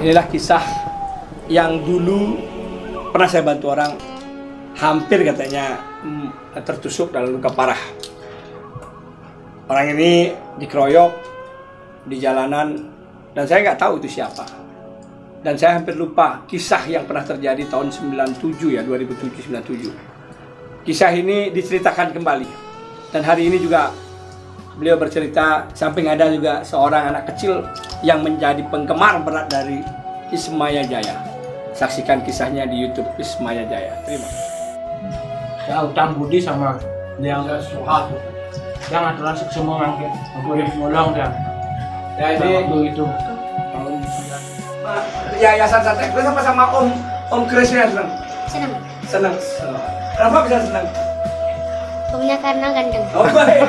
Inilah kisah yang dulu pernah saya bantu orang, hampir katanya tertusuk dalam luka parah. Orang ini dikeroyok di jalanan dan saya nggak tahu itu siapa. Dan saya hampir lupa kisah yang pernah terjadi tahun 97 ya, 2007-97. Kisah ini diceritakan kembali. Dan hari ini juga beliau bercerita, samping ada juga seorang anak kecil yang menjadi penggemar berat dari Ismaya Jaya. Saksikan kisahnya di YouTube Ismaya Jaya. Terima kasih. Ya utang budi sama yang suha yang adalah semua mangkit aku yang nolong dia. Ya ini waktu itu Yayasan Santai Kris apa sama Om Krisnya senang? Senang. Kenapa bisa senang? Omnya karena ganteng. Oh baik.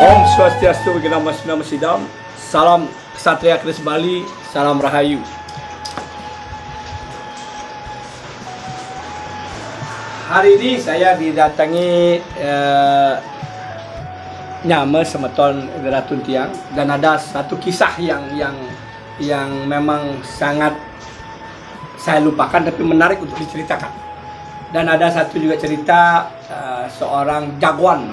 Om Swastiastu, Bagi Nama Sunda Mesidam. Salam Ksatria Kris Bali, salam Rahayu. Hari ini saya didatangi Nyame Semeton Geratun Tiang, dan ada satu kisah yang memang sangat saya lupakan tapi menarik untuk diceritakan. Dan ada satu juga cerita seorang jagoan,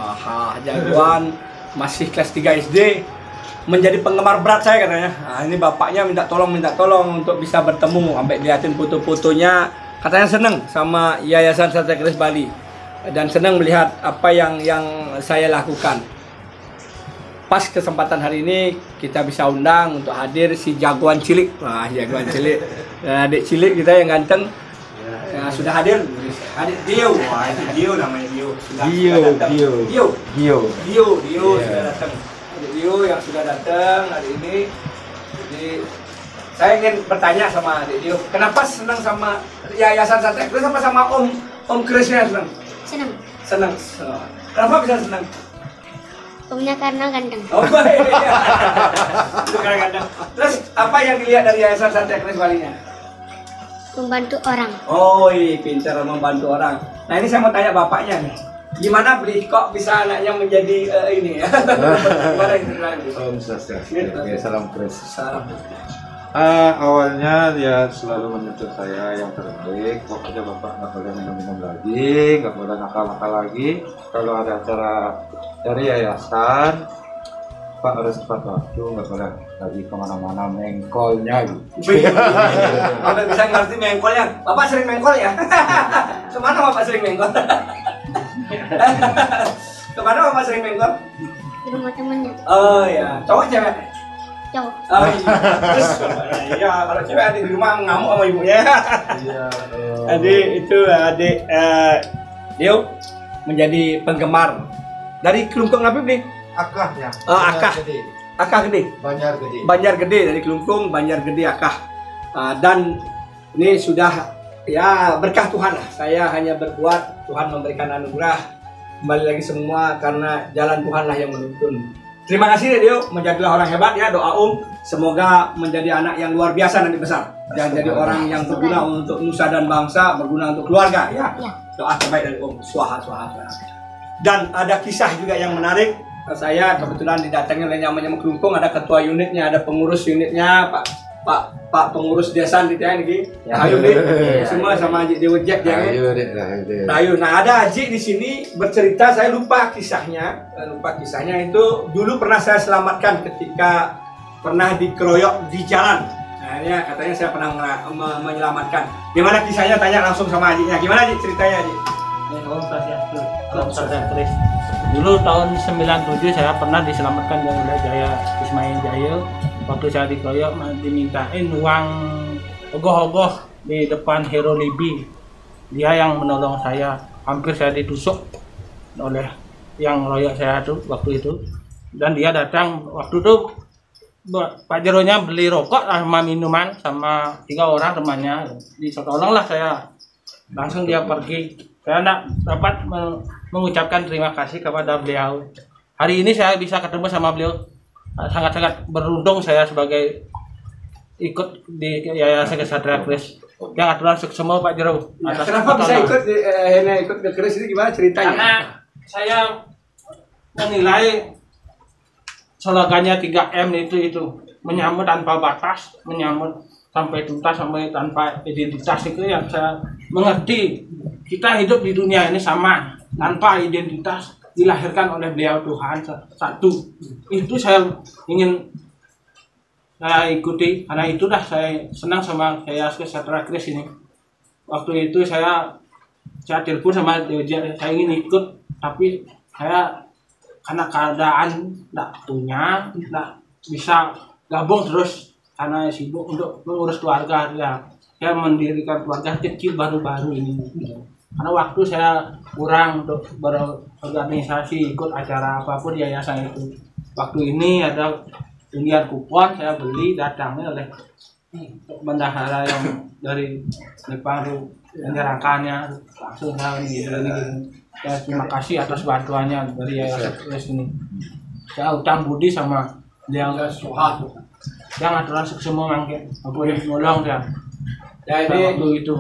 jagoan masih kelas 3 SD, menjadi penggemar berat saya katanya. Nah, ini bapaknya minta tolong untuk bisa bertemu, sampai dilihatin foto-fotonya, katanya senang sama Yayasan Santai Kris Bali dan senang melihat apa yang saya lakukan. Pas kesempatan hari ini kita bisa undang untuk hadir si jagoan cilik. Wah, jagoan cilik. Adik cilik kita yang ganteng. Ya, sudah hadir. Adik Dio. Wah, itu Dio namanya Dio. Dio sudah datang. Adik Dio yang sudah datang hari ini. Jadi saya ingin bertanya sama Adik Dio, kenapa senang sama Yayasan Santai Kris apa sama Om Krisnya senang? Senang. Kenapa bisa senang? Omnya karena ganteng. Oh baik. Itu karena ganteng. Terus apa yang dilihat dari Yayasan Santai Kris Balinya? Membantu orang. Oh iya, pintar membantu orang. Nah ini saya mau tanya bapaknya nih, gimana beli kok bisa anaknya menjadi ini ya? Gimana ini? Om Swastiastu. Salam Kris. Salam. Awalnya dia selalu menuntut saya yang terbaik. Pokoknya bapak nggak boleh minum-minum lagi, nggak boleh nakal-nakal lagi. Kalau ada acara dari yayasan, Pak harus tepat waktu, nggak boleh lagi kemana-mana mengkolnya gitu. Bapak bisa ngerti mengkolnya? Bapak sering mengkol ya? Kemana bapak sering mengkol? Kemana bapak sering mengkol? Di rumah temannya. Oh ya, cowok cewek? Cowok. Oh iya. Terus ya kalau cewek adik di rumah ngamuk sama ibunya. Iya. Adik Dio menjadi penggemar dari Kelungkung Nabi nih. Akahnya. Akah. Akah Gede. Banjar Gede dari Kelungkung, Banjar Gede Akah. Dan ini sudah ya berkah Tuhan lah. Saya hanya berbuat, Tuhan memberikan anugerah. Kembali lagi semua karena jalan Tuhan lah yang menuntun. Terima kasih Dio, menjadilah orang hebat ya, doa semoga menjadi anak yang luar biasa nanti besar dan jadi orang yang berguna untuk nusa dan bangsa, berguna untuk keluarga ya. Doa terbaik dari Swaha. Dan ada kisah juga yang menarik. Saya kebetulan didatangi oleh Nyame Kelungkung, ada ketua unitnya, ada pengurus unitnya, Pak pengurus desa di ini. Ayo deh, semua sama Haji Dewa Jack ya. Ayo, nah ada Haji di sini bercerita, saya lupa kisahnya itu dulu pernah saya selamatkan ketika pernah dikeroyok di jalan. Nah, ini katanya saya pernah menyelamatkan. Gimana kisahnya? Tanya langsung sama Hajinya. Gimana Haji ceritanya Haji? Om Swastiastu, Om Santai Kris. Dulu tahun 97 saya pernah diselamatkan oleh Ismaya Jaya. Waktu saya dikeroyok dimintain uang ogoh-ogoh di depan Hero Libi. Dia yang menolong saya. Hampir saya ditusuk oleh yang royok saya tuh waktu itu. Dan dia datang waktu itu, Pak Jeronya beli rokok sama minuman sama 3 orang temannya. Tolonglah saya. Langsung dia pergi. Saya tidak dapat mengucapkan terima kasih kepada beliau. Hari ini saya bisa ketemu sama beliau. Sangat-sangat beruntung saya sebagai ikut di Yayasan Ksatria Kris. Yang aturan semua Pak Jero. Ya, kenapa bisa ikut ke Kris ini, gimana ceritanya? Karena saya menilai slogannya 3M itu menyambut tanpa batas, menyambut sampai tuntas, sampai tanpa identitas. Itu yang saya mengerti, kita hidup di dunia ini sama tanpa identitas, dilahirkan oleh beliau Tuhan satu. Itu saya ingin saya ikuti, karena itu dah saya senang sama saya Ksatria Kris ini. Waktu itu saya telepon sama dia, saya ingin ikut, tapi saya karena keadaan tidak punya, tidak bisa gabung terus karena sibuk untuk mengurus keluarga. Ya, saya mendirikan keluarga kecil baru-baru ini. Karena waktu saya kurang untuk berorganisasi, ikut acara apapun yayasan itu. Waktu ini ada undian kupon, saya beli, datangnya oleh bendahara yang dari Jepang tuh menyerahkannya, langsung saya ini. Ya, terima kasih atas bantuannya dari yayasan ini. Saya utang budi sama dia yang aturan semua mangke, aku yang nolong dia. Jadi waktu itu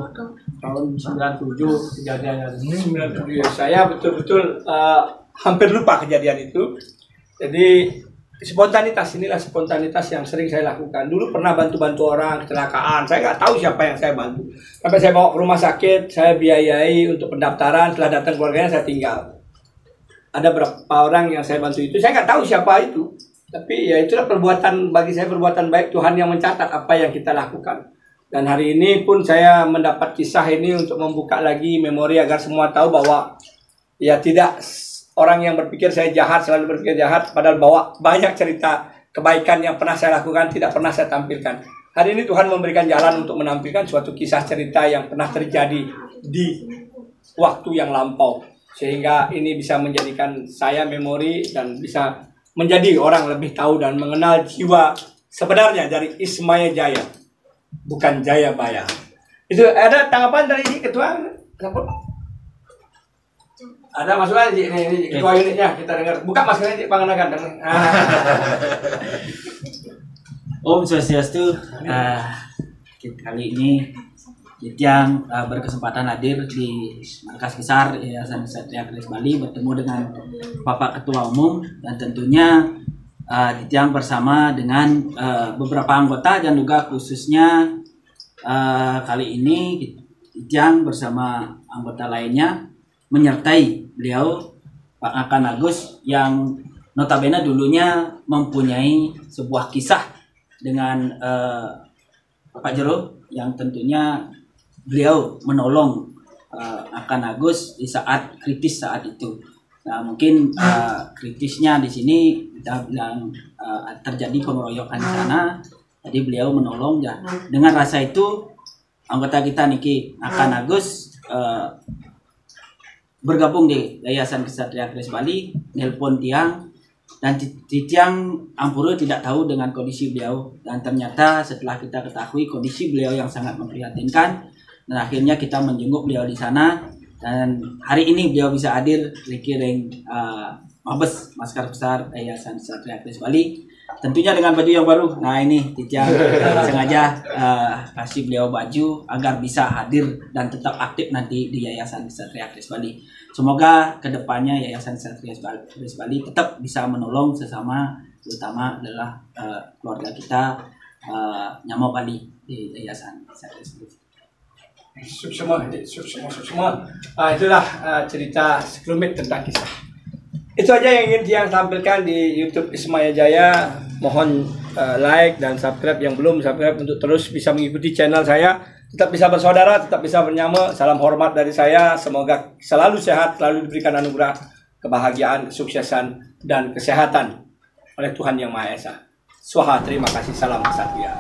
tahun 97 kejadiannya. 97. Saya betul-betul hampir lupa kejadian itu. Jadi spontanitas, inilah spontanitas yang sering saya lakukan. Dulu pernah bantu-bantu orang kecelakaan, saya nggak tahu siapa yang saya bantu. Sampai saya bawa ke rumah sakit, saya biayai untuk pendaftaran, setelah datang keluarganya saya tinggal. Ada berapa orang yang saya bantu itu, saya nggak tahu siapa itu. Tapi ya itulah perbuatan, bagi saya perbuatan baik, Tuhan yang mencatat apa yang kita lakukan. Dan hari ini pun saya mendapat kisah ini untuk membuka lagi memori agar semua tahu bahwa ya tidak orang yang berpikir saya jahat, selalu berpikir jahat, padahal bawa banyak cerita kebaikan yang pernah saya lakukan, tidak pernah saya tampilkan. Hari ini Tuhan memberikan jalan untuk menampilkan suatu kisah cerita yang pernah terjadi di waktu yang lampau. Sehingga ini bisa menjadikan saya memori dan bisa menjadi orang lebih tahu dan mengenal jiwa sebenarnya dari Ismaya Jaya, bukan Jayabaya. Itu ada tanggapan dari Ketua? Ada masukan ini ketua unitnya, kita dengar. Buka maskernya Pak Nganagan. Om Swastiastu. Kali ini yang berkesempatan hadir di markas besar Yayasan Ksatria Kris Bali, bertemu dengan Bapak Ketua Umum dan tentunya yang bersama dengan beberapa anggota dan juga khususnya kali ini yang bersama anggota lainnya menyertai beliau Pak Akan Agus yang notabene dulunya mempunyai sebuah kisah dengan Pak Jero, yang tentunya beliau menolong Akan Agus di saat kritis saat itu. Nah, mungkin kritisnya di sini kita bilang terjadi pengeroyokan di sana, jadi beliau menolong ya. Dengan rasa itu anggota kita Niki Akan Agus bergabung di Yayasan Ksatria Kris Bali, nelpon Tiang, dan Tiang Ampuru tidak tahu dengan kondisi beliau, dan ternyata setelah kita ketahui kondisi beliau yang sangat memprihatinkan, dan akhirnya kita menjenguk beliau di sana, dan hari ini beliau bisa hadir dikiring Mabes Maskar Besar Yayasan Ksatria Kris Bali, tentunya dengan baju yang baru. Nah ini Tiang sengaja kasih beliau baju agar bisa hadir dan tetap aktif nanti di Yayasan Ksatria Kris Bali. Semoga kedepannya Yayasan Ksatria Kris Bali tetap bisa menolong sesama, terutama adalah keluarga kita Nyamo Bali di Yayasan Ksatria Kris Bali. Semua. Itulah cerita sekelumit tentang kisah. Itu aja yang ingin Tiang tampilkan di YouTube Ismaya Jaya. Mohon like dan subscribe yang belum subscribe untuk terus bisa mengikuti channel saya. Tetap bisa bersaudara, tetap bisa bernyama. Salam hormat dari saya. Semoga selalu sehat, selalu diberikan anugerah kebahagiaan, kesuksesan, dan kesehatan oleh Tuhan Yang Maha Esa. Swaha, terima kasih. Salam Ksatria.